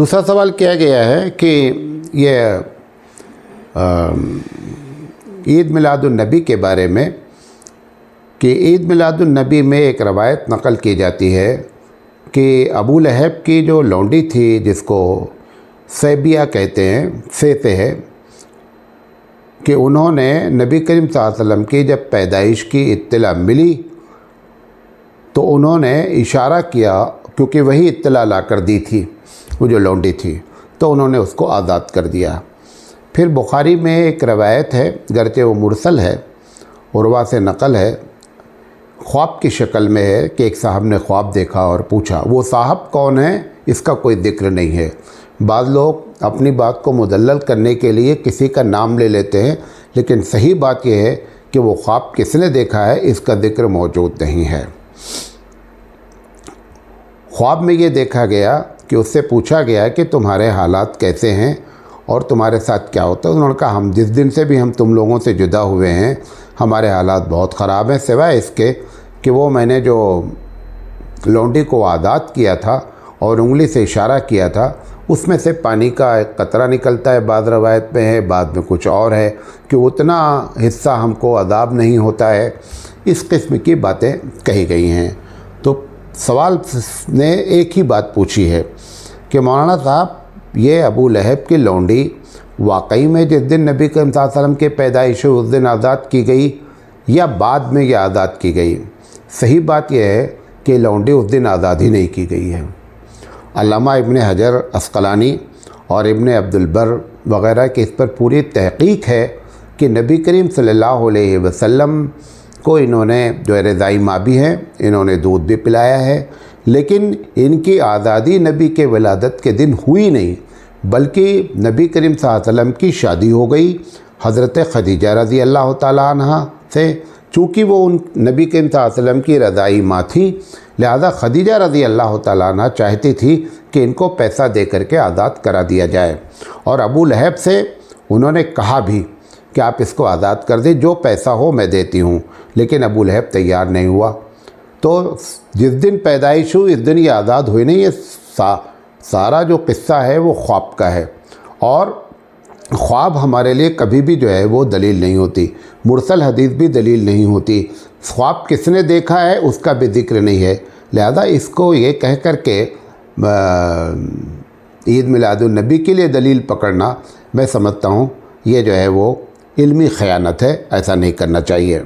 دوسرا سوال کیا گیا ہے کہ یہ عید میلاد النبی کے بارے میں کہ عید میلاد النبی میں ایک روایت نقل کی جاتی ہے کہ ابو لہب کی جو لونڈی تھی جس کو سیبیہ کہتے ہیں، سے ہے، کہ انہوں نے نبی کریم صلی اللہ علیہ وسلم کی جب پیدائش کی اطلاع ملی تو انہوں نے اشارہ کیا، کیونکہ وہی اطلاع لا کر دی تھی وہ جو لونڈی تھی، تو انہوں نے اس کو آزاد کر دیا۔ پھر بخاری میں ایک روایت ہے، گرچہ وہ مرسل ہے، عروہ سے نقل ہے، خواب کی شکل میں ہے کہ ایک صاحب نے خواب دیکھا اور پوچھا۔ وہ صاحب کون ہے اس کا کوئی ذکر نہیں ہے۔ بعض لوگ اپنی بات کو مدلل کرنے کے لیے کسی کا نام لے لیتے ہیں، لیکن صحیح بات یہ ہے کہ وہ خواب کس نے دیکھا ہے اس کا ذکر موجود نہیں ہے۔ خواب میں یہ دیکھا گیا کہ اس سے پوچھا گیا کہ تمہارے حالات کیسے ہیں اور تمہارے ساتھ کیا ہوتا ہے۔ انہوں نے کہا ہم جس دن سے بھی ہم تم لوگوں سے جدا ہوئے ہیں ہمارے حالات بہت خراب ہیں، سوائے اس کے کہ وہ میں نے جو لونڈی کو آزاد کیا تھا اور انگلی سے اشارہ کیا تھا، اس میں سے پانی کا ایک قطرہ نکلتا ہے، بعض روایت میں ہے، بعد میں کچھ اور ہے کہ اتنا حصہ ہم کو عذاب نہیں ہوتا ہے۔ اس قسم کی باتیں کہی گئی ہیں۔ تو سوال نے ایک ہی بات پوچھی ہے کہ مولانا صاحب یہ ابو لہب کی لونڈی واقعی میں جس دن نبی کریم صلی اللہ علیہ وسلم کے پیدائش اس دن آزاد کی گئی یا بعد میں یہ آزاد کی گئی؟ صحیح بات یہ ہے کہ لونڈی اس دن آزاد ہی نہیں کی گئی ہے۔ علامہ ابن حجر عسقلانی اور ابن عبد البر وغیرہ کی اس پر پوری تحقیق ہے کہ نبی کریم صلی اللہ علیہ وسلم کو انہوں نے جو رضائی ماں بھی ہیں، انہوں نے دودھ بھی پلایا ہے، لیکن ان کی آزادی نبی کے ولادت کے دن ہوئی نہیں، بلکہ نبی کریم صلی اللہ علیہ وسلم کی شادی ہو گئی حضرت خدیجہ رضی اللہ تعالیٰ عنہ سے۔ چونکہ وہ ان نبی کریم صلی اللہ علیہ وسلم کی رضائی ماں تھی، لہذا خدیجہ رضی اللہ تعالیٰ عنہ چاہتی تھی کہ ان کو پیسہ دے کر کے آزاد کرا دیا جائے، اور ابو لہب سے انہوں نے کہا بھی کہ آپ اس کو آزاد کر دیں، جو پیسہ ہو میں دیتی ہوں، لیکن ابو لہب تیار نہیں ہوا۔ تو جس دن پیدائش ہوئی اس دن یہ آزاد ہوئی نہیں۔ یہ سارا جو قصہ ہے وہ خواب کا ہے، اور خواب ہمارے لیے کبھی بھی جو ہے وہ دلیل نہیں ہوتی، مرسل حدیث بھی دلیل نہیں ہوتی۔ خواب کس نے دیکھا ہے اس کا بھی ذکر نہیں ہے، لہذا اس کو یہ کہہ کر کے عید میلاد النبی کے لیے دلیل پکڑنا میں سمجھتا ہوں یہ جو ہے وہ علمی خیانت ہے، ایسا نہیں کرنا چاہیے۔